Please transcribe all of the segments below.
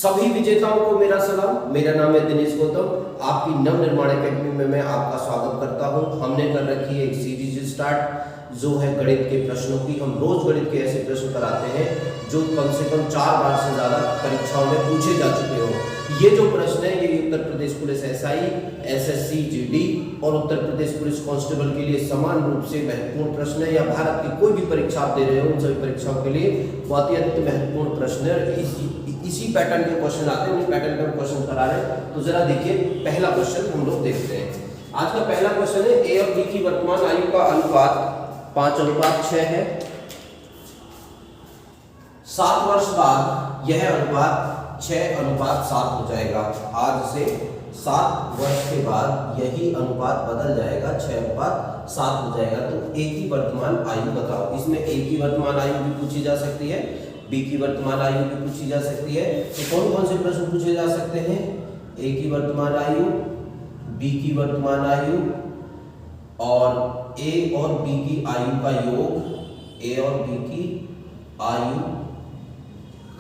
सभी विजेताओं को मेरा सलाम। मेरा नाम है दिनेश गौतम। आपकी नवनिर्माण एकेडमी में मैं आपका स्वागत करता हूं। हमने कर रखी है एक सीरीज स्टार्ट जो है गणित के प्रश्नों की। हम रोज गणित के ऐसे प्रश्न कराते हैं जो कम से कम 4 बार से ज्यादा परीक्षाओं में पूछे जा चुके हो। ये जो प्रश्न है ये Uttar Pradesh police SI, SSC, GD और उत्तर प्रदेश पुलिस कांस्टेबल के लिए समान रूप से महत्वपूर्ण प्रश्न है, या भारत की कोई भी परीक्षा आप दे रहे हो उन सभी परीक्षाओं के लिए बहुत ही अत्यंत महत्वपूर्ण प्रश्न है। इसी पैटर्न के क्वेश्चन आते हैं, उन्हीं पैटर्न के क्वेश्चन करा रहे हैं। तो जरा देखिए पहला क्वेश्चन हम लोग देखते हैं। आज का पहला क्वेश्चन है ए और बी की वर्तमान आयु का अनुपात 5:6 है। 7 वर्ष बाद यह अनुपात 6:7 हो जाएगा। आज से 7 वर्ष के बाद यही अनुपात बदल जाएगा, 6:7 हो जाएगा। तो ए की वर्तमान आयु बताओ। इसमें ए की वर्तमान आयु भी पूछी जा सकती है, बी की वर्तमान आयु भी पूछी जा सकती है। तो कौन कौन से प्रश्न पूछे जा सकते हैं? ए की वर्तमान आयु, बी की वर्तमान आयु और ए और बी की आयु का योग, ए और बी की आयु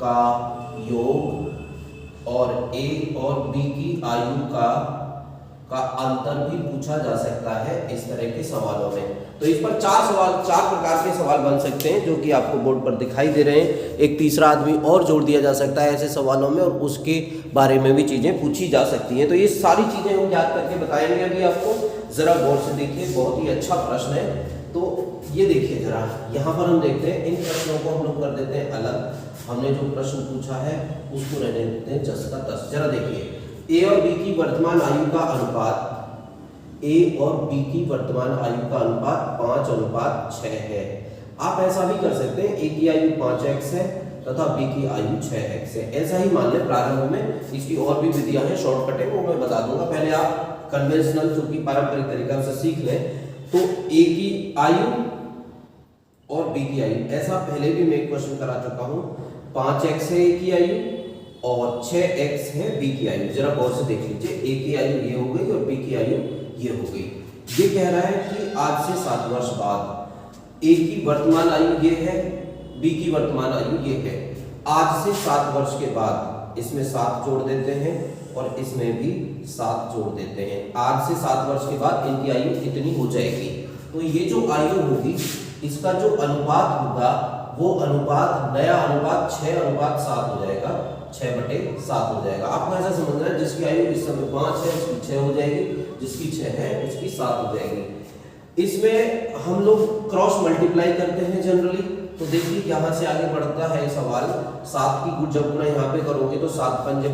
का योग और ए और बी की आयु का अंतर भी पूछा जा सकता है इस तरह के सवालों में। तो इस पर 4 प्रकार के सवाल बन सकते हैं जो कि आपको बोर्ड पर दिखाई दे रहे हैं। एक तीसरा आदमी और जोड़ दिया जा सकता है ऐसे सवालों में और उसके बारे में भी चीजें पूछी जा सकती हैं। तो ये सारी चीजें हम याद करके बताएंगे अभी आपको। जरा गौर से देखिए, बहुत ही अच्छा प्रश्न है। तो ये देखिए जरा, यहाँ पर हम देखते हैं इन प्रश्नों को हम लोग कर देते हैं अलग। हमने जो प्रश्न पूछा है उसको रहने देते हैं 10 का 10। जरा देखिए ए और बी की वर्तमान आयु का अनुपात, ए और बी की वर्तमान आयु का अनुपात 5:6 है। आप ऐसा भी कर सकते हैं, ए की आयु 5x है तथा बी की आयु 6x है। ऐसा ही मान लें प्रारंभ में। इसकी और भी विधियां हैं, शॉर्टकट है, वो मैं बता दूंगा। पहले आप कन्वेंशनल जो कि पारंपरिक तरीका से सीख लें। तो ए की आयु और बी की आयु, ऐसा पहले भी मैं एक क्वेश्चन करा चुका हूं। 5x है ए की आयु और 6x है बी की आयु। जरा गौर से देख लीजिए, ए की आयु ये हो गई और बी की आयु ये हो गई। ये कह रहा है कि आज से 7 वर्ष बाद ए की वर्तमान आयु ये है, बी की वर्तमान आयु ये है। आज से 7 वर्ष के बाद इसमें 7 जोड़ देते हैं और इसमें भी 7 जोड़ देते हैं। आज से 7 वर्ष के बाद इनकी आयु इतनी हो जाएगी। तो ये जो आयु होगी इसका जो अनुपात होगा वो अनुपात, नया अनुपात 6:7 हो जाएगा, 6/7 हो जाएगा। आपको ऐसा समझना है जिसकी आयु इस समय 5 है उसकी 6 हो जाएगी, जिसकी 6 है उसकी 7 हो जाएगी। इसमें हम लोग क्रॉस मल्टीप्लाई करते हैं जनरली। तो देखिए यहाँ से आगे बढ़ता है सवाल। 7 की जब गुणा यहाँ पे करोगे तो 7 पंजे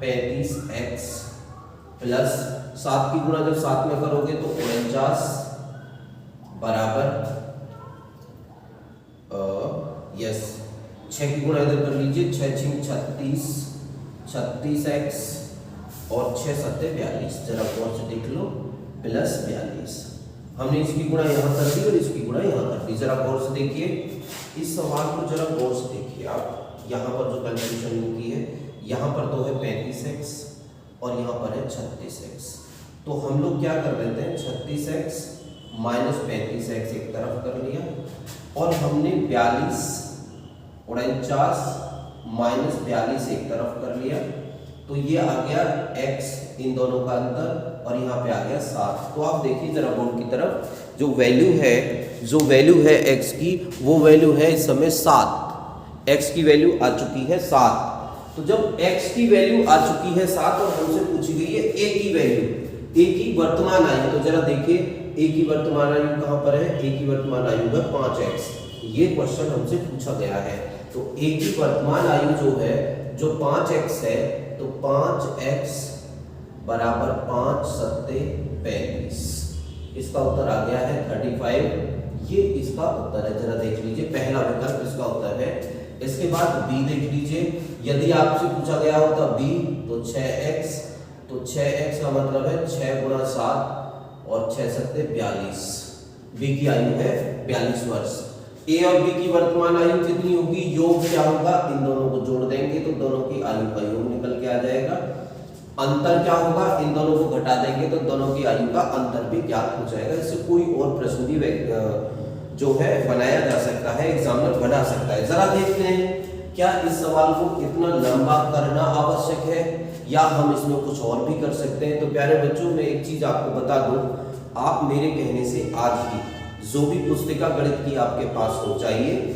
35x प्लस 7 की गुणा जब 7 में करोगे तो 49 बराबर 6 की गुणा इधर कर लीजिए, 6×6 36x और 6×7 42। जरा गौर से देख लो, प्लस 42। हमने इसकी गुणा यहाँ कर दी और इसकी गुणा यहाँ कर दी। जरा गौर से देखिए इस सवाल को, जरा गौर से देखिए आप। यहाँ पर जो कैलकुलेशन होती है, यहाँ पर तो है 35x और यहाँ पर है 36x। तो हम लोग क्या कर देते हैं, 36x माइनस 35x एक तरफ कर लिया और हमने 49 माइनस 42 एक तरफ कर लिया। तो ये आ गया x, इन दोनों का अंतर, और यहाँ पे आ गया 7। तो आप देखिए जरा बोर्ड की तरफ, जो वैल्यू है x की, वो वैल्यू है इस समय 7। x की वैल्यू आ चुकी है 7। तो जब x की वैल्यू आ चुकी है 7 और हमसे पूछी गई है a की वैल्यू, a की वर्तमान आयु, तो जरा देखिए a की वर्तमान आयु कहाँ पर है? a की वर्तमान आयु है 5x। ये क्वेश्चन हमसे पूछा गया है। तो a की वर्तमान आयु जो है, जो 5x है, तो 5x बराबर 5×7 35। इसका उत्तर आ गया है 35। ये इसका उत्तर है। जरा देख लीजिए, पहला विकल्प इसका उत्तर है। इसके बाद b देख लीजिए। यदि आपसे पूछा गया होता b तो 6x, तो 6x का मतलब है 6×7 और 6×7 42। बी की आयु है 42 वर्ष। ए और बी की वर्तमान आयु कितनी होगी? योग क्या होगा? इन दोनों को जोड़ देंगे तो दोनों की आयु का योग निकल के आ जाएगा। अंतर क्या होगा? इन दोनों को घटा देंगे तो दोनों की आयु का अंतर भी ज्ञात हो जाएगा। इससे कोई और प्रश्न भी जो है बनाया जा सकता है, एग्जामिनर बना सकता है। जरा देखते हैं क्या इस सवाल को इतना लंबा करना आवश्यक है या हम इसमें कुछ और भी कर सकते हैं? तो प्यारे बच्चों, मैं एक चीज आपको बता दूं, आप मेरे कहने से आज ही जो भी पुस्तिका गणित की आपके पास हो चाहिए,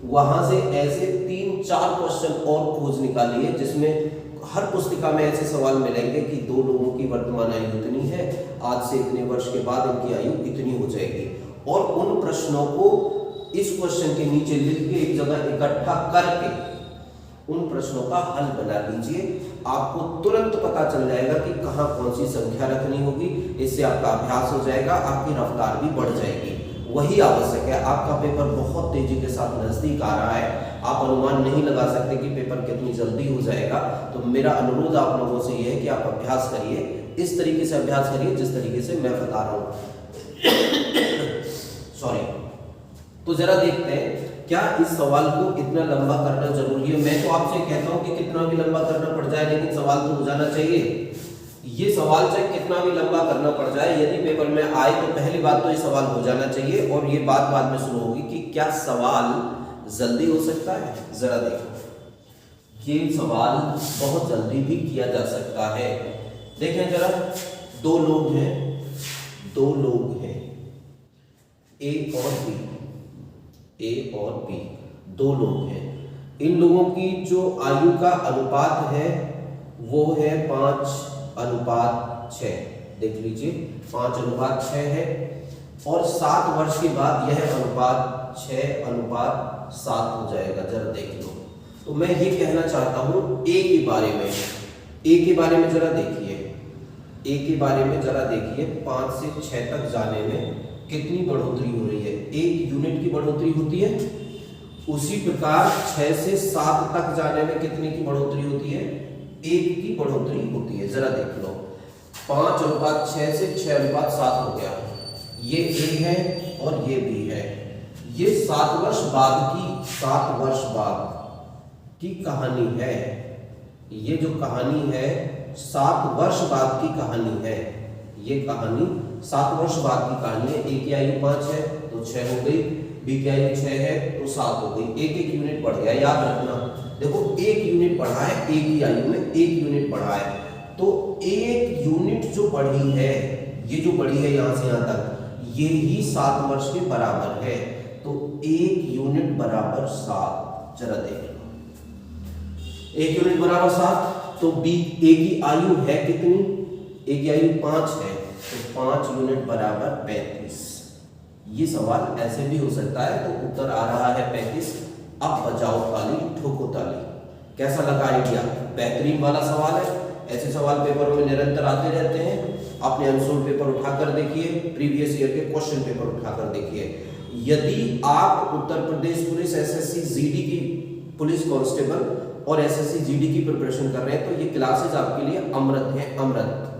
वहां से ऐसे 3-4 क्वेश्चन और खोज निकालिए जिसमें हर पुस्तिका में ऐसे सवाल मिलेंगे कि 2 लोगों की वर्तमान आयु इतनी है, आज से इतने वर्ष के बाद इनकी आयु इतनी हो जाएगी, और उन प्रश्नों को इस क्वेश्चन के नीचे लिख के एक जगह इकट्ठा करके उन प्रश्नों का हल बना लीजिए। आपको तुरंत पता चल जाएगा कि कहाँ कौन सी संख्या रखनी होगी। इससे आपका अभ्यास हो जाएगा, आपकी रफ्तार भी बढ़ जाएगी। वही आवश्यक है। आपका पेपर बहुत तेजी के साथ नजदीक आ रहा है, आप अनुमान नहीं लगा सकते कि पेपर कितनी जल्दी हो जाएगा। तो मेरा अनुरोध आप लोगों से यह है कि आप अभ्यास करिए, इस तरीके से अभ्यास करिए जिस तरीके से मैं बता रहा हूं। सॉरी। तो जरा देखते हैं क्या इस सवाल को इतना लंबा करना जरूरी है। मैं तो आपसे कहता हूं कि कितना भी लंबा करना पड़ जाए, लेकिन सवाल तो हो जाना चाहिए। ये सवाल चाहे कितना भी लंबा करना पड़ जाए, यदि पेपर में आए तो पहली बात तो ये सवाल हो जाना चाहिए, और ये बात बाद में शुरू होगी कि क्या सवाल जल्दी हो सकता है। जरा देखो, ये सवाल बहुत जल्दी भी किया जा सकता है। देखें जरा, 2 लोग हैं, 2 लोग हैं, ए और बी, ए और बी 2 लोग हैं। इन लोगों की जो आयु का अनुपात है वो है 5:6। देख लीजिए, 5:6 है, और 7 वर्ष के बाद यह अनुपात 6:7 हो जाएगा। जरा देख लो। तो मैं ये कहना चाहता हूं ए के बारे में, ए के बारे में जरा देखिए, ए के बारे में जरा देखिए, 5 से 6 तक जाने में कितनी बढ़ोतरी हो रही है। 1 यूनिट की बढ़ोतरी होती है, उसी प्रकार 6 से 7 तक जाने में कितने की बढ़ोतरी होती है, 1 की बढ़ोतरी होती है। जरा देख लो, 5:6 से 6:7 हो गया। ये ए है और ये बी है। ये 7 वर्ष बाद की कहानी है। ये जो कहानी है 7 वर्ष बाद की कहानी है। ये कहानी 7 वर्ष बाद की कहानी है। ए की आयु 5 है तो 6 हो गई, बी की आयु 6 है तो 7 हो गई। 1 यूनिट बढ़ गया, याद रखना। देखो, 1 यूनिट बढ़ा है, ए की आयु में 1 यूनिट बढ़ा है। तो 1 यूनिट जो बढ़ी है, ये जो बढ़ी है यहां से यहां तक, ये ही 7 वर्ष के बराबर है। तो 1 यूनिट बराबर 7। जरा देख लो, 1 यूनिट बराबर 7। तो बी, ए की आयु है कितनी, ए की आयु 5 है, तो 5 यूनिट बराबर 35। ये सवाल ऐसे भी हो सकता है। तो उत्तर आ रहा है 35। अब बजाओ ताली, ठोको ताली। कैसा लगा आइडिया? बेहतरीन वाला सवाल है। ऐसे सवाल पेपरों में निरंतर आते रहते हैं। अपने अनसोल्ड पेपर उठाकर देखिए, प्रीवियस ईयर के क्वेश्चन पेपर उठाकर देखिए। यदि आप Uttar Pradesh police, SSC GD की पुलिस कांस्टेबल और एसएससी जीडी की प्रिपरेशन कर रहे हैं तो ये क्लासेस आपके लिए अमृत है, अमृत।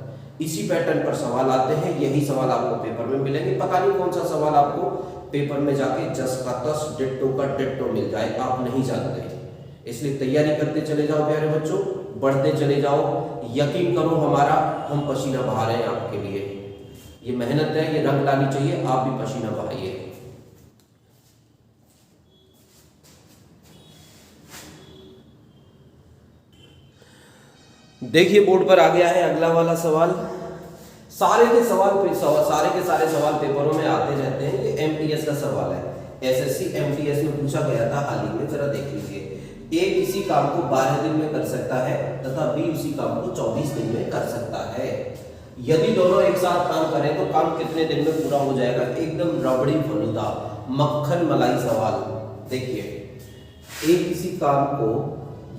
इसी पैटर्न पर सवाल आते हैं, यही सवाल आपको पेपर में मिलेंगे। पता नहीं कौन सा सवाल आपको पेपर में जाके 10 का 10, डिट्टो का डिट्टो मिल जाए, आप नहीं जानते। इसलिए तैयारी करते चले जाओ प्यारे बच्चों, बढ़ते चले जाओ। यकीन करो हमारा, हम पसीना बहा रहे हैं आपके लिए। ये मेहनत है, ये रंग लानी चाहिए, आप भी पसीना बहाइए। देखिए, बोर्ड पर आ गया है अगला वाला सवाल। सारे के सारे सवाल पेपरों में आते रहते हैं। ये एमटीएस का सवाल है, एसएससी एमटीएस में पूछा गया था हाल ही में। जरा देख लीजिए, ए किसी काम को 12 दिन में कर सकता है तथा बी उसी काम को 24 दिन में कर सकता है। यदि दोनों एक साथ काम करें तो काम कितने दिन में पूरा हो जाएगा? एकदम रबड़ी फलूदा, मक्खन मलाई सवाल। देखिए, ए किसी काम को,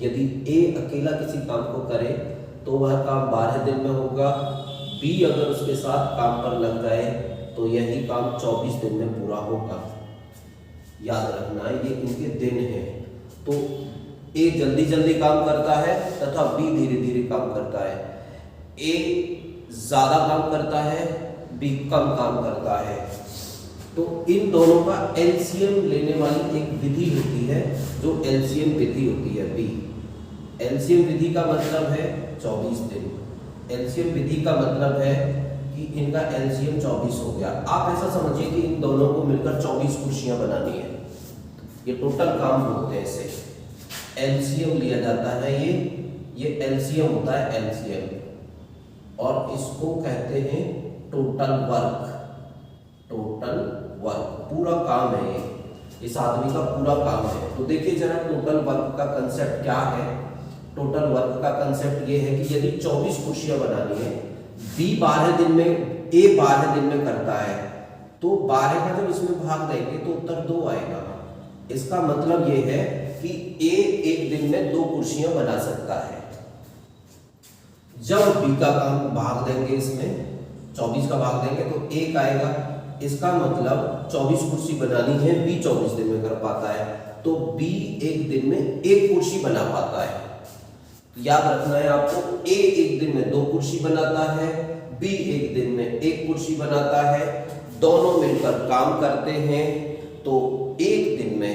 यदि ए अकेला किसी काम को करे तो वह काम 12 दिन में होगा। बी अगर उसके साथ काम पर लग जाए तो यही काम 24 दिन में पूरा होगा। याद रखना, ये इनके दिन हैं। तो ए जल्दी जल्दी काम करता है तथा बी धीरे धीरे काम करता है। ए ज्यादा काम करता है, बी कम काम करता है। तो इन दोनों का एलसीएम लेने वाली एक विधि होती है, जो एलसीएम विधि होती है बी। एलसीएम विधि का मतलब है 24 दिन। एलसीएम विधि का मतलब है कि इनका एलसीएम 24 हो गया। आप ऐसा समझिए कि इन दोनों को मिलकर 24 कुर्सियां बनानी है। ये टोटल काम होते हैं इसे। एलसीएम लिया जाता है, ये एलसीएम होता है, एलसीएम, और इसको कहते हैं टोटल वर्क। टोटल वर्क पूरा काम है, ये इस आदमी का पूरा काम है। तो देखिए जरा टोटल वर्क का कंसेप्ट क्या है। टोटल वर्क का कंसेप्ट ये है कि यदि 24 कुर्सियां बनानी है, बी 12 दिन में, ए 12 दिन में करता है, तो 12 का जब इसमें भाग देंगे तो उत्तर 2 आएगा। इसका मतलब ये है कि ए एक दिन में 2 कुर्सियां बना सकता है। जब बी का काम भाग देंगे, इसमें 24 का भाग देंगे तो 1 आएगा। इसका मतलब 24 कुर्सी बनानी है, बी 24 दिन में कर पाता है, तो बी एक दिन में 1 कुर्सी बना पाता है। याद रखना है आपको, ए एक दिन में 2 कुर्सी बनाता है, बी एक दिन में 1 कुर्सी बनाता है। दोनों मिलकर काम करते हैं, तो एक दिन में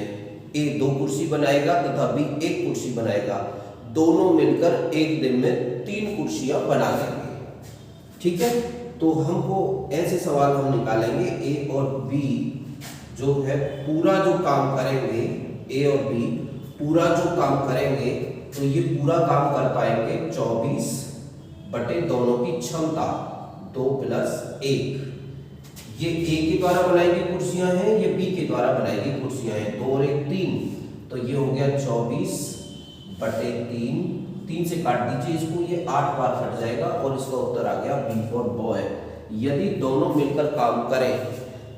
ए 2 कुर्सी बनाएगा तथा बी 1 कुर्सी बनाएगा। दोनों मिलकर एक दिन में 3 कुर्सियां बना लेंगे। ठीक है, तो हमको ऐसे सवाल हम निकालेंगे, ए और बी जो है पूरा जो काम करेंगे, ए और बी पूरा जो काम करेंगे, तो ये पूरा काम कर पाएंगे 24 बटे दोनों की क्षमता 2 + 1। ये ए के द्वारा बनाई गई कुर्सियां हैं, ये बी के द्वारा बनाई गई कुर्सियां हैं, 2 और 1 3, तो ये हो गया 24 बटे 3, 3 से काट दीजिए इसको, ये 8 बार कट जाएगा और इसका उत्तर आ गया बी फॉर बॉय। यदि दोनों मिलकर काम करें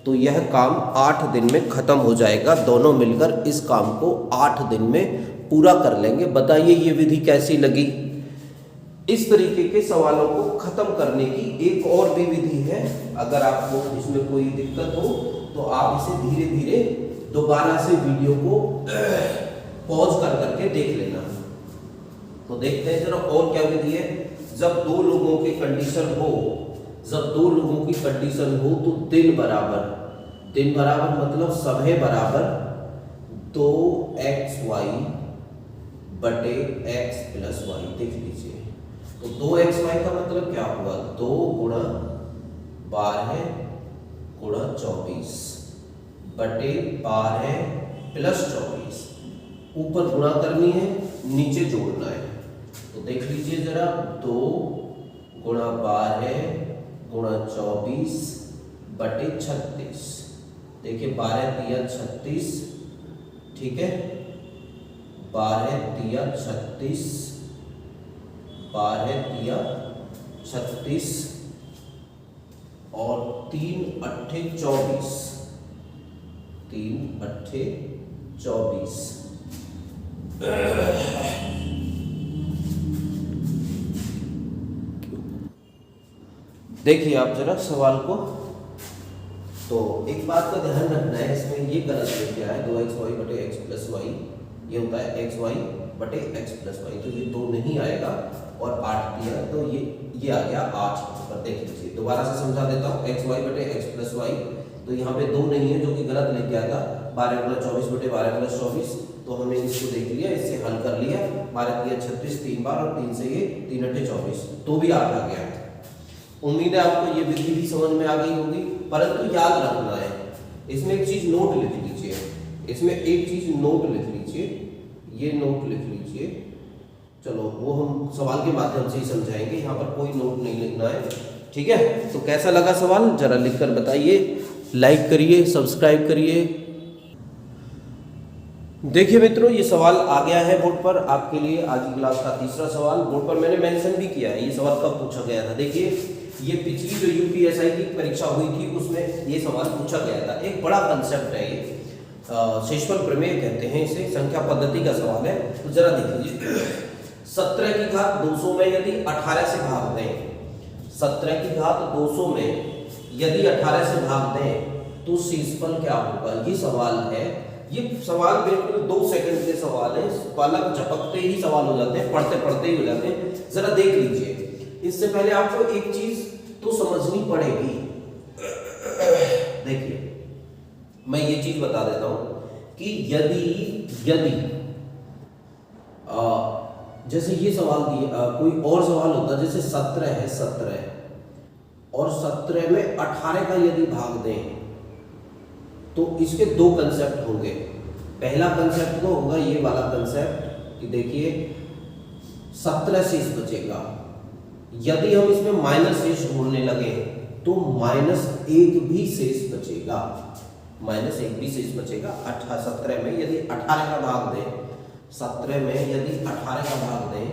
तो यह काम 8 दिन में खत्म हो जाएगा। दोनों मिलकर इस काम को 8 दिन में पूरा कर लेंगे। बताइए ये विधि कैसी लगी। इस तरीके के सवालों को खत्म करने की एक और भी विधि है। अगर आपको इसमें कोई दिक्कत हो तो आप इसे धीरे धीरे दोबारा से वीडियो को पॉज कर करके देख लेना। तो देखते हैं जरा और क्या विधि है। जब 2 लोगों की कंडीशन हो, जब 2 लोगों की कंडीशन हो तो दिन बराबर मतलब समय बराबर 2xy बटे x + y। देख लीजिए, तो 2xy का मतलब क्या हुआ, 2 गुणा 12 गुणा 24 बटे 12 + 24। ऊपर गुणा करनी है, नीचे जोड़ना है। तो देख लीजिए जरा, 2 गुणा 12 गुणा 24 बटे 36। देखिए 12 तिया 36, ठीक है, 12 तिया 36, 12 तिया 36 और 3 अट्ठे 24, 3 अट्ठे 24। देखिए आप जरा सवाल को, तो एक बात का ध्यान रखना है, इसमें ये गलत लेके आया है 2xy बटे x + y, ये होता है xy बटे x + y, तो ये 2 नहीं आएगा और 8 दिया तो ये आ गया 8 पर। देख लीजिए, दोबारा से समझा देता हूँ, xy बटे x + y, तो यहाँ पे 2 नहीं है जो कि गलत लेके आया था। 12 गुणा 24 बटे 12 + 24, तो हमने इसको देख लिया, इससे हल कर लिया। 12 तिया 36 3 बार और 3 से ये 3 अट्ठे 24, तो भी आ गया। उम्मीद है आपको ये विधि भी समझ में आ गई होगी, परंतु याद रखना है, इसमें एक चीज नोट लिख लीजिए, इसमें एक चीज नोट लिख लीजिए, ये नोट लिख लीजिए। चलो वो हम सवाल के माध्यम से ही समझाएंगे, यहाँ पर कोई नोट नहीं लिखना है, ठीक है। तो कैसा लगा सवाल जरा लिखकर बताइए, लाइक करिए, सब्सक्राइब करिए। देखिए मित्रों, ये सवाल आ गया है बोर्ड पर आपके लिए, आज की क्लास का तीसरा सवाल। बोर्ड पर मैंने मेंशन भी किया है, ये सवाल कब पूछा गया था। देखिए ये पिछली जो यूपीएसआई की परीक्षा हुई थी उसमें ये सवाल पूछा गया था। एक बड़ा कंसेप्ट है ये, शेषफल प्रमेय कहते हैं इसे, संख्या पद्धति का सवाल है। तो जरा देख लीजिए, 17 की घात 200 में यदि 18 से भाग दें, 17 की घात 200 में यदि 18 से भाग दें तो शेषफल क्या होगा, ये सवाल है। ये सवाल बिल्कुल 2 सेकंड के सवाल है, पलक झपकते ही सवाल हो जाते हैं, पढ़ते पढ़ते ही हो जाते हैं। जरा देख लीजिए, इससे पहले आपको एक चीज तो समझनी पड़ेगी। देखिए मैं ये चीज बता देता हूं कि यदि जैसे ये सवाल दिए, कोई और सवाल होता जैसे 17 है, 17 और 17 में 18 का यदि भाग दें तो इसके 2 कंसेप्ट होंगे। पहला कंसेप्ट तो होगा ये वाला कंसेप्ट, कि देखिए 17 शेष बचेगा। यदि हम इसमें माइनस शेष ढूंढने लगे तो -1 भी शेष बचेगा, -1 भी शेष बचेगा। 17 में यदि 18 का भाग दें, 17 में यदि 18 का भाग दें,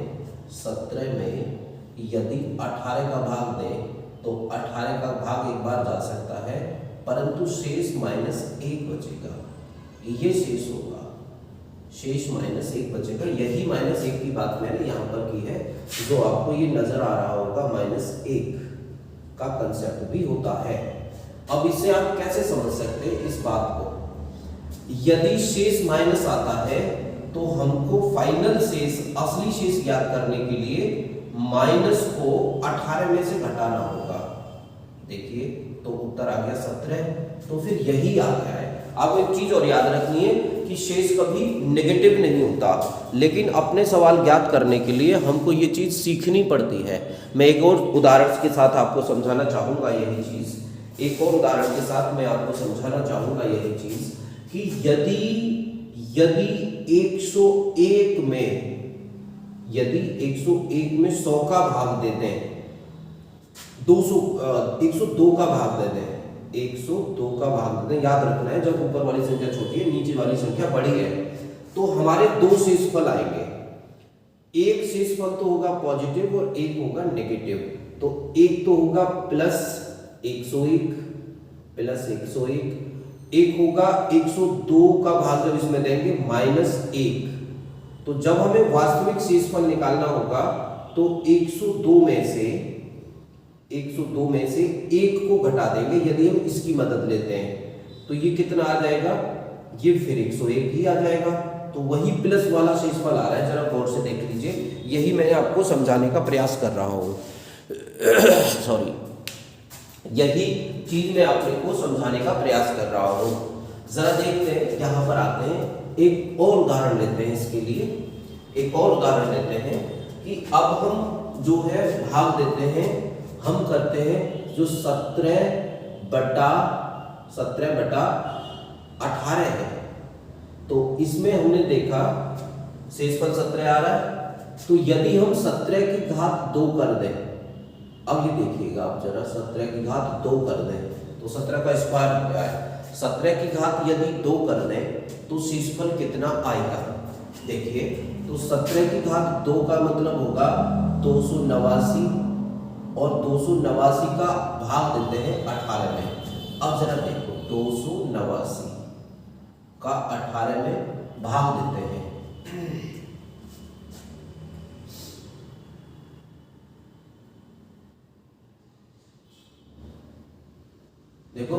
17 में यदि 18 का भाग दें तो 18 का भाग एक बार जा सकता है, परंतु शेष -1 बचेगा। ये शेष होगा, शेष -1 बचेगा। यही -1 की बात मैंने यहाँ पर की है, जो आपको ये नजर आ रहा होगा -1 का कंसेप्ट भी होता है। अब इससे आप कैसे समझ सकते हैं इस बात को? यदि शेष माइनस आता है तो हमको फाइनल शेष, असली शेष ज्ञात करने के लिए माइनस को 18 में से घटाना होगा। देखिए तो उत्तर आ गया 17, तो फिर यही आ गया है। आपको एक चीज और याद रखनी है कि शेष कभी नेगेटिव नहीं होता, लेकिन अपने सवाल ज्ञात करने के लिए हमको ये चीज सीखनी पड़ती है। मैं एक और उदाहरण के साथ आपको समझाना चाहूंगा यही चीज, एक और उदाहरण के साथ मैं आपको समझाना चाहूंगा यही चीज कि यदि 101 में 100 का भाग देते हैं, 102 का भाग देते हैं, 102 का भाग देते हैं, याद रखना है जब ऊपर वाली संख्या छोटी है नीचे वाली संख्या बड़ी है तो हमारे 2 शेषफल आएंगे। एक शेषफल तो होगा पॉजिटिव और एक होगा नेगेटिव। तो एक तो होगा +101, एक होगा 102 का भाग जब इसमें देंगे -1। तो जब हमें वास्तविक शेषफल निकालना होगा तो 102 में से 1 को घटा देंगे यदि हम इसकी मदद लेते हैं। तो ये कितना आ जाएगा? ये फिर 101 ही आ जाएगा। तो वही प्लस वाला शेषफल आ रहा है, जरा गौर से देख लीजिए। यही मैं आपको समझाने का प्रयास कर रहा हूँ सॉरी, यही चीज मैं आपने को समझाने का प्रयास कर रहा हूँ। जरा देखते हैं, यहाँ पर आते हैं, एक और उदाहरण लेते हैं। इसके लिए एक और उदाहरण लेते हैं कि अब हम जो है भाग देते हैं, हम करते हैं जो 17/18 है। तो इसमें हमने देखा शेषफल 17 आ रहा है। तो यदि हम 17 की घात 2 कर दें, अब ये देखिएगा आप जरा, 17 की घात 2 कर दें तो 17 का स्क्वायर हो गया है। 17 की घात यदि 2 कर दें तो शेषफल कितना आएगा? देखिए तो 17 की घात 2 का मतलब होगा 289, और 289 का भाग देते हैं 18 में। अब जरा देखो 289 का 18 में भाग देते हैं, देखो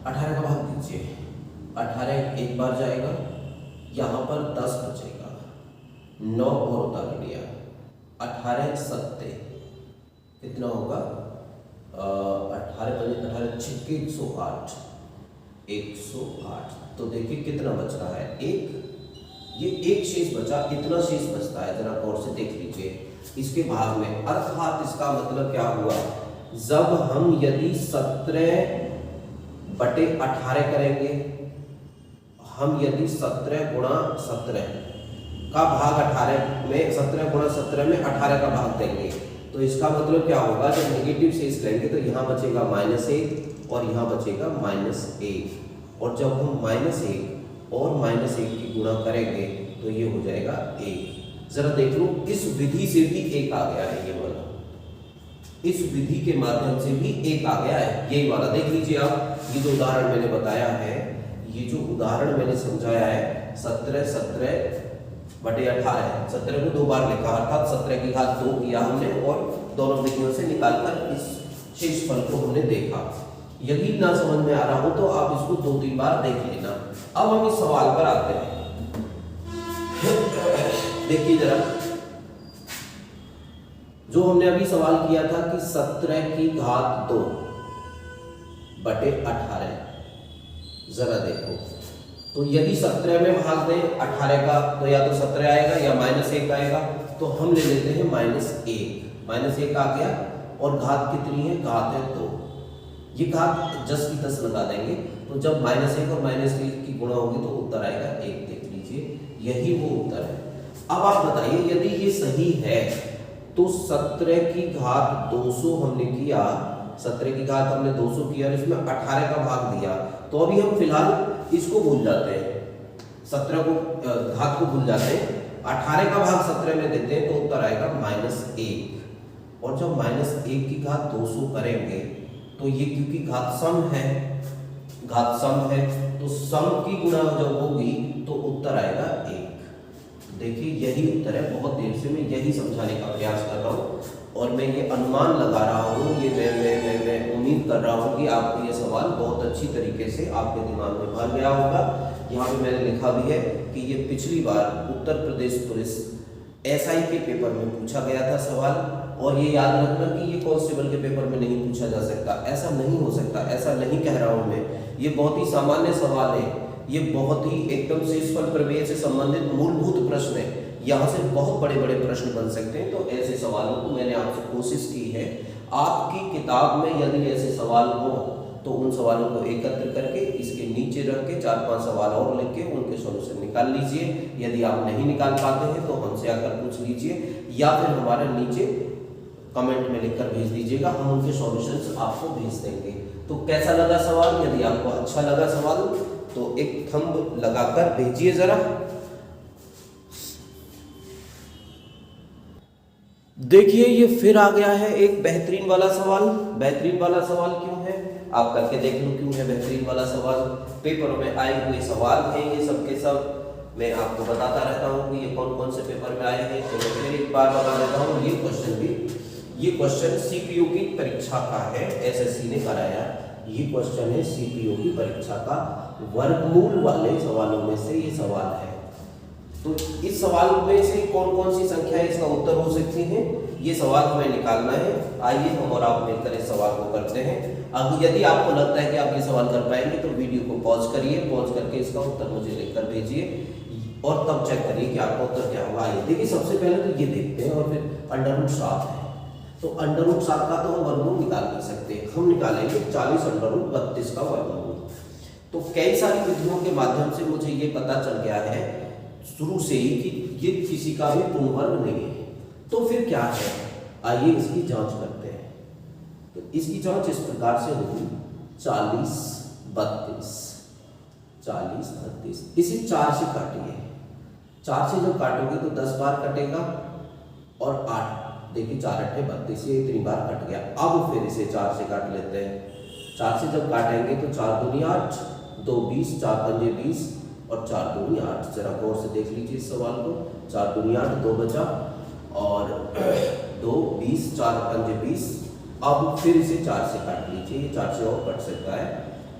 18 का भाग दीजिए, 18 एक बार जाएगा, यहां पर 10 बचेगा, 9 और उतार लिया, 18 सत्ते कितना होगा? 18 छिक्के 108। तो देखिए कितना बच रहा है? एक, ये एक शेष बचा, इतना शेष बचता है, जरा गौर से देख लीजिए इसके भाग में। अर्थात इसका मतलब क्या हुआ? जब हम यदि 17/18 करेंगे, हम यदि 17 गुणा 17 का भाग 18 में, 17 गुणा 17 में 18 का भाग देंगे, तो इसका मतलब क्या होगा? जब नेगेटिव शेष लेंगे तो यहाँ बचेगा -1 और यहाँ बचेगा -1, और जब हम -1 और -1 की गुणा करेंगे तो ये हो जाएगा 1। जरा देख लो, इस विधि से भी 1 आ गया है, ये वाला, इस विधि के माध्यम से भी 1 आ गया है, यही वाला देख लीजिए आप। ये जो उदाहरण मैंने बताया है, ये जो उदाहरण मैंने समझाया है, 17/18, 17 को 2 बार लिखा, अर्थात 17 की घात 2 किया हमने और दोनों विधियों से निकालकर इस शेषफल को हमने देखा। यदि ना समझ में आ रहा हो तो आप इसको 2-3 बार देख लेना। अब हम इस सवाल पर आते हैं। देखिए जरा, जो हमने अभी सवाल किया था कि 17 की घात 2/18, जरा देखो, तो यदि 17 में भाग दें 18 का तो या तो 17 आएगा या -1 आएगा। तो हम ले लेते हैं -1 आ गया, और घात कितनी है? घात है 2। ये घात 10 की 10 लगा देंगे तो जब -1 और -1 की गुणा होगी तो उत्तर आएगा 1। देख लीजिए, यही वो उत्तर है। अब आप बताइए, यदि ये सही है तो 17 की घात 200 हमने किया, 17 की घात हमने 200 किया और इसमें 18 का भाग दिया, तो अभी हम फिलहाल इसको भूल जाते हैं, 17 को घात को भूल जाते हैं, 18 का भाग 17 में देते हैं तो उत्तर आएगा -1। और जब -1 की घात 200 करेंगे तो ये क्योंकि घात सम है, तो सम की गुणा जब होगी तो उत्तर आएगा 1। देखिए, यही उत्तर है। बहुत देर से मैं यही समझाने का प्रयास कर रहा हूँ और मैं ये अनुमान लगा रहा हूँ, ये मैं उम्मीद कर रहा हूँ कि आपको ये सवाल बहुत अच्छी तरीके से आपके दिमाग में भर गया होगा। यहाँ पे मैंने लिखा भी है कि ये पिछली बार उत्तर प्रदेश पुलिस SI के पेपर में पूछा गया था सवाल, और ये याद रखना कि ये कांस्टेबल के पेपर में नहीं पूछा जा सकता, ऐसा नहीं हो सकता, ऐसा नहीं कह रहा हूँ मैं। ये बहुत ही सामान्य सवाल है, ये बहुत ही एकदम से इस पर प्रमेय से संबंधित मूलभूत प्रश्न है, यहाँ से बहुत बड़े बड़े प्रश्न बन सकते हैं। तो ऐसे सवालों को मैंने आपसे कोशिश की है, आपकी किताब में यदि ऐसे सवाल हो तो उन सवालों को एकत्र करके इसके नीचे रख के 4-5 सवाल और लिख के उनके सॉल्यूशन निकाल लीजिए। यदि आप नहीं निकाल पाते हैं तो हमसे आकर पूछ लीजिए या फिर हमारे नीचे कमेंट में लिखकर भेज दीजिएगा, हम उनके सॉल्यूशंस आपको भेज देंगे। तो कैसा लगा सवाल? यदि आपको अच्छा लगा सवाल तो एक थंब लगाकर भेजिए जरा। देखिए, ये फिर आ गया है एक बेहतरीन वाला सवाल। बेहतरीन वाला सवाल क्यों है आप करके देख लो, क्यों है बेहतरीन वाला सवाल। पेपर में आए हुए सवाल हैं ये सब के सब, मैं आपको बताता रहता हूँ कि ये कौन कौन से पेपर में आए हैं। तो मैं फिर एक बार बता देता हूँ, ये क्वेश्चन सीपीयू की परीक्षा का है, SSC ने कराया। ये क्वेश्चन है सीपीयू की परीक्षा का, वर्गमूल वाले सवालों में से ये सवाल है। तो इस सवाल में से कौन कौन सी संख्या इसका उत्तर हो सकती है, ये सवाल हमें निकालना है। आइए हम और आप मिलकर इस सवाल को करते हैं। अब यदि आपको लगता है कि आप ये सवाल कर पाएंगे तो वीडियो को पॉज करिए, पॉज करके इसका उत्तर मुझे लिखकर भेजिए और तब चेक करिए कि आपका उत्तर क्या होगा। आइए देखिए, सबसे पहले तो ये देखते हैं और फिर √7 है, तो √7 का तो हम वर्गमूल निकाल नहीं सकते, हम निकालेंगे 40√32 का वर्गमूल। तो कई सारी विधियों के माध्यम से मुझे ये पता चल गया है शुरू से ही कि ये किसी का भी पूर्ण वर्ग नहीं है। तो फिर क्या है, आइए इसकी जांच करते हैं। तो इसकी जांच इस प्रकार से होगी, 40/32, 40/32, इसे 4 से काटिए। 4 से जब काटोगे तो 10 बार कटेगा और 8, देखिए 4×8 = 32, ये इतनी बार कट गया। अब फिर इसे 4 से काट लेते हैं। 4 से जब काटेंगे तो 4 दूनी 8, 2 20, 4 पंजे 20 और 4 दूनी 8। जरा गौर से देख लीजिए इस सवाल को, 4 दूनी 8, 2 बचा और 2 20, 4 पंजे 20। अब फिर इसे 4 से काट लीजिए, ये 4 से और कट सकता है,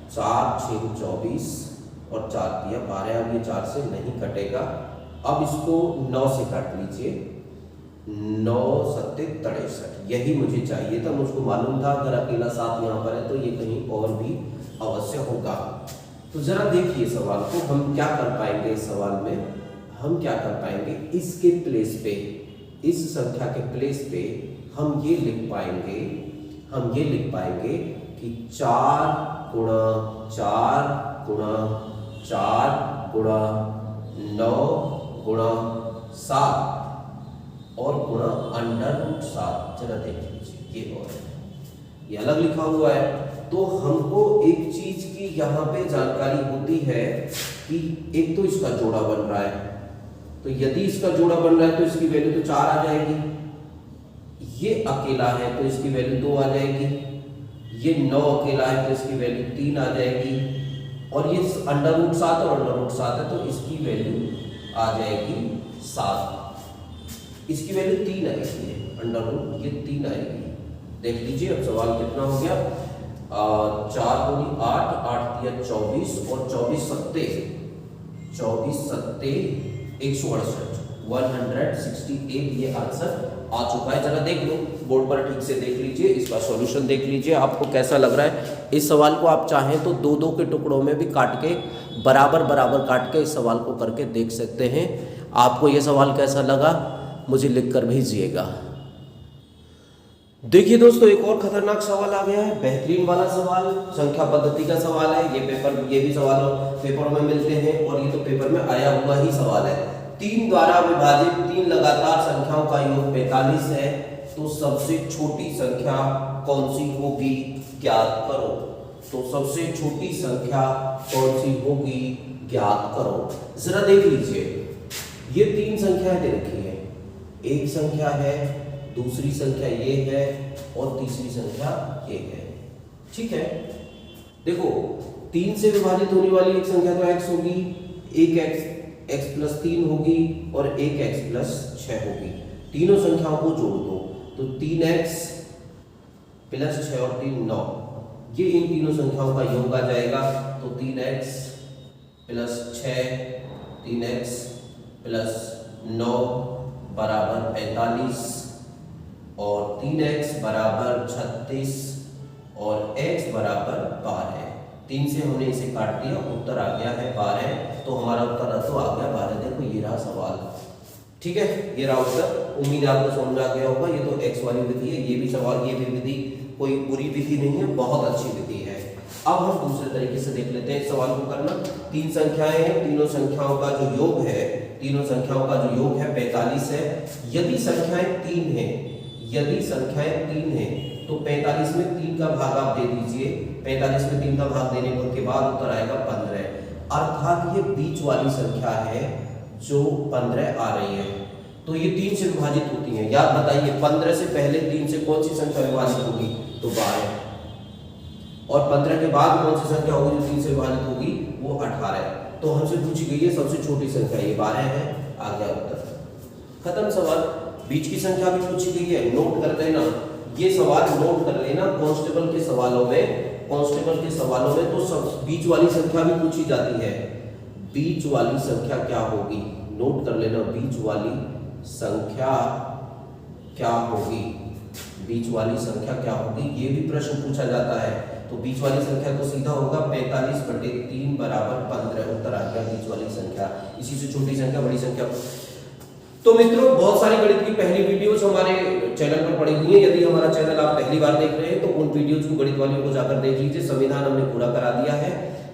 4 6 24 और 4 दिया 12। अब ये 4 से नहीं कटेगा। अब इसको 9 से काट लीजिए, 9 7 63, यही मुझे चाहिए था, मुझको मालूम था अगर अकेला 7 यहाँ पर है तो ये कहीं और भी अवश्य होगा। तो जरा देखिए सवाल को, हम क्या कर पाएंगे इस सवाल में, हम क्या कर पाएंगे इसके प्लेस पे, इस संख्या के प्लेस पे हम ये लिख पाएंगे कि 4 गुणा 4 गुणा 4 गुणा 9 गुणा 7 और गुणा √7। जरा देख लीजिए, ये और ये अलग लिखा हुआ है। तो हमको एक चीज की यहाँ पे जानकारी होती है कि एक तो इसका जोड़ा बन रहा है, तो यदि इसका जोड़ा बन रहा है तो इसकी वैल्यू तो 4 आ जाएगी। ये अकेला है तो इसकी वैल्यू 2 आ जाएगी। ये 9 अकेला है तो इसकी वैल्यू 3 आ जाएगी। और ये √7 और √7 है तो इसकी वैल्यू आ जाएगी 7। इसकी वैल्यू 3 आएगी, ये 3 आएगी। देख लीजिए अब सवाल कितना हो गया, 4 दूनी 8, 8 दिया 24 और 24 सत्ते 168, 168 ये आंसर आ चुका है। जरा देख लो बोर्ड पर, ठीक से देख लीजिए, इसका सॉल्यूशन देख लीजिए, आपको कैसा लग रहा है। इस सवाल को आप चाहें तो 2-2 के टुकड़ों में भी काट के बराबर काट के इस सवाल को करके देख सकते हैं। आपको ये सवाल कैसा लगा मुझे लिख कर भेजिएगा। देखिए दोस्तों, एक और खतरनाक सवाल आ गया है, बेहतरीन वाला सवाल, संख्या पद्धति का सवाल है। ये भी सवाल पेपर में मिलते हैं और ये तो पेपर में आया हुआ ही सवाल है। 3 द्वारा विभाजित 3 लगातार संख्याओं का योग 45 है, तो सबसे छोटी संख्या कौन सी होगी, ज्ञात करो। तो सबसे छोटी संख्या कौन सी होगी, ज्ञात करो। जरा देख लीजिए, ये 3 संख्याएं दे रखी है, एक संख्या है, दूसरी संख्या ये है और तीसरी संख्या ये है। ठीक है, देखो 3 से विभाजित होने वाली एक संख्या तो x होगी, एक x प्लस 3 होगी और एक x प्लस 6 होगी। तीनों संख्याओं को जोड़ दो तो 3x प्लस 6 और 3 9, ये इन तीनों संख्याओं का योग आ जाएगा। तो 3x प्लस 6, 3x प्लस 9 बराबर 45 और 3x बराबर 36 और x बराबर 12। 3 से हमने इसे काट दिया, उत्तर आ गया है 12। तो हमारा उत्तर तो आ गया 12। देखो ये रहा सवाल। ठीक है, ये रहा उत्तर। उम्मीद है आपको समझ आ गया होगा। ये तो x वाली विधि है, ये भी सवाल, ये भी विधि कोई बुरी विधि नहीं है, बहुत अच्छी विधि है। अब हम दूसरे तरीके से देख लेते हैं सवाल को करना। 3 संख्याएं हैं, तीनों संख्याओं का जो योग है, तीनों संख्याओं का जो योग है 45 है। यदि संख्याएं 3 हैं, यदि संख्याएं 3 हैं तो 45 में 3 का भाग आप दे दीजिए। 45 में 3 का भाग देने के बाद उत्तर आएगा 15। अर्थात ये बीच वाली संख्या है जो 15 आ रही है। तो ये 3 से विभाजित होती है। याद बताइए, 15 से पहले 3 से कौन सी संख्या विभाजित होगी, तो 12। और 15 के बाद कौन सी संख्या होगी जो 3 से विभाजित होगी, वो 18। तो हमसे पूछी गई है सबसे छोटी संख्या, ये 12 है। आ गया उत्तर, खत्म सवाल। बीच की संख्या भी पूछी गई है, नोट कर लेना। ये सवाल नोट कर लेना, कांस्टेबल के सवालों में तो सब बीच वाली संख्या भी पूछी जाती है। बीच वाली संख्या क्या होगी, नोट कर लेना। बीच वाली संख्या क्या होगी, बीच वाली संख्या क्या होगी, ये भी प्रश्न पूछा जाता है। तो बीच वाली संख्या तो सीधा होगा 45/3 बराबर 15। उत्तर आ गया बीच वाली संख्या। इसी से छोटी संख्या, बड़ी संख्या। तो मित्रों, बहुत सारी गणित की पहली वीडियोस हमारे चैनल पर पड़ी हुई है। यदि हमारा चैनल आप पहली बार देख रहे हैं तो उन वीडियोस को, गणित वालियों को जाकर देख लीजिए। संविधान हमने पूरा करा दिया है,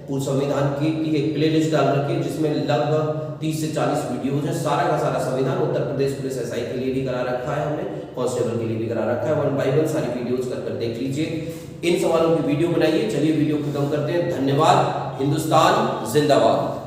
पूर्ण संविधान की एक प्लेलिस्ट डाल रखी है जिसमें लगभग 30 से 40 वीडियोज है। सारा का सारा संविधान उत्तर प्रदेश पुलिस एसआई के लिए भी करा रखा है हमने, कांस्टेबल के लिए भी करा रखा है। 1 by 1 सारी वीडियोज कर देख लीजिए। इन सवालों की वीडियो बनाइए। चलिए वीडियो खत्म करते हैं। धन्यवाद। हिंदुस्तान जिंदाबाद।